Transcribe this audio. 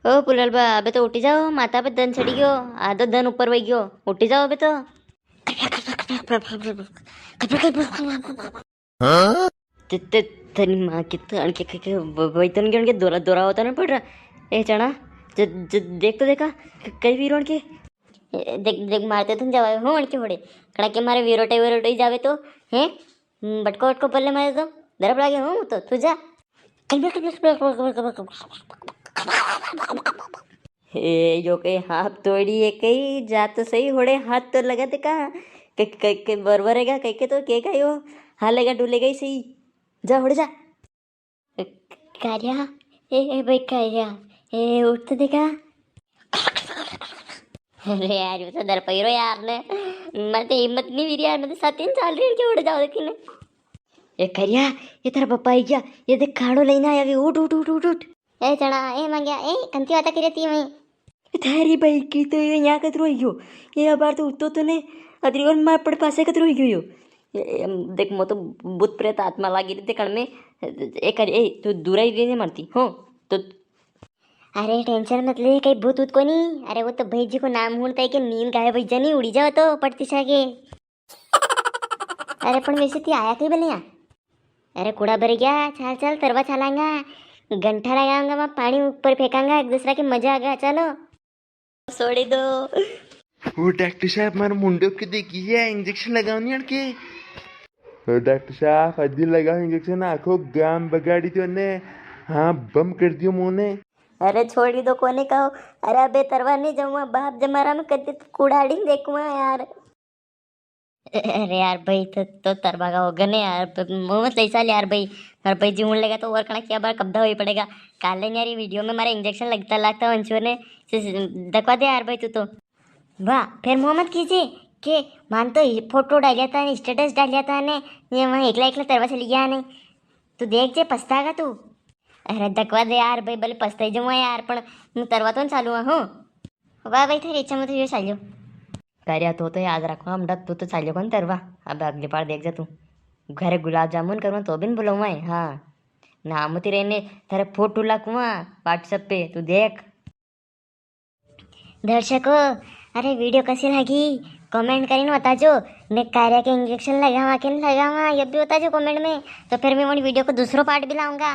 ओ पुललबा अबे तो उठी जाओ, माथा पे धन चढ़ी गयो, आधो धन ऊपर वही गयो, उठी जाओ अबे तो। तेरी माँ की तो अणके वैतन के उनके दोरा दोरा होता ना पड़ रहा। ए चना देख तो देखा कई वीरों के देख देख मारते तुम जावे हो अणके होड़े कड़ा के मारे वीरोटे जावे तो हैं बटको बटको पल्ले मारे तो दरप लागे हो तो तू जा। हे जो के हाथ तोड़ी है कई जा तो सही होड़े हाथ तो लगा दे कहा के बरबर है कह के तो के का यो हाँ लगा डूलेगा ही सही जा होड़े जा। कार्या ए भाई कार्या ए उठ तो देखा। अरे यार ये तो डर पई रो यार ने मैं तो हिम्मत नहीं मेरी यार मैं तो 7 साल के उड़ जाओ देखी ने। ए करिया ये तेरा पप्पा आई क्या ये देख खाड़ो लेना आया अभी उठ उठ उठ उठ उठ। ए चढ़ा ए मांगया ए कंती वाता करी थी मैं थारी भाई की तो ये यहाँ कतरो गयो ये बार तो उतो तो ने अदरी और मैं पड़ पासे कतरो गयो देख मो तो भूत प्रेत आत्मा लागी रीते कण में ए कर ए तू दूर ही रहने मरती हो तो। अरे टेंशन मत ले कहीं भूत को नहीं अरे वो तो भाई जी को नाम हूँ के नींद गायब भैया नहीं उड़ी जाओ तो पड़ती सागे। अरे पण वैसे ती आया कहीं बोले यहाँ अरे कूड़ा भर गया चल चल तरवा चलाएंगा घंटा लगाऊंगा मैं पानी ऊपर फेंकांगा एक दूसरा के मजा आ गया चलो छोड़ी दो। वो डॉक्टर साहब मारे मुंडे के देखिए इंजेक्शन लगाओ के डॉक्टर साहब अजी लगाओ इंजेक्शन आंखों गाम बगाड़ी तो ने हाँ बम कर दियो मुँह ने। अरे छोड़ी दो कोने कहो अरे अबे तरवा नहीं जाऊंगा बाप जमारा में कदी कुड़ाड़ी देखूंगा यार। अरे यार भाई तो तरवा का होगा नहीं यार मुँह मत ऐसा यार भाई और भाई जी लेगा तो और कणा क्या बार कब्जा हो ही पड़ेगा काले यार वीडियो में हमारा इंजेक्शन लगता अंशुर ने दखवा दे यार भाई तू तो वाह फिर मुँह मत कीजिए के मान तो फोटो डाल जाता है स्टेटस डाल जाता है ने वहाँ एकला एकला तरवा चली गया नहीं तू देख जे पछतागा तू। अरे दखवा दे यार भाई भले पछताई जाऊँ यार पण હું તરવા તો ચાલુ હો વાહ ભાઈ તારી ઈચ્છામાં તો ચાલ્યો કર્યા तो याद रखो हम डक तू तो चाल्यो कौन तरवा अब अगली बार देख जा तू घरे गुलाब जामुन करवा तो भी बुलाऊँ हाँ नाम ती रहने तेरे फोटो लखवा व्हाट्सएप पे तू देख। दर्शकों अरे वीडियो कैसी लगी कमेंट करीने बताजो ने कार्या के इंजेक्शन लगावा कि नहीं लगावा ये भी बताजो कमेंट में तो फिर मैं वीडियो को दूसरा पार्ट भी लाऊंगा।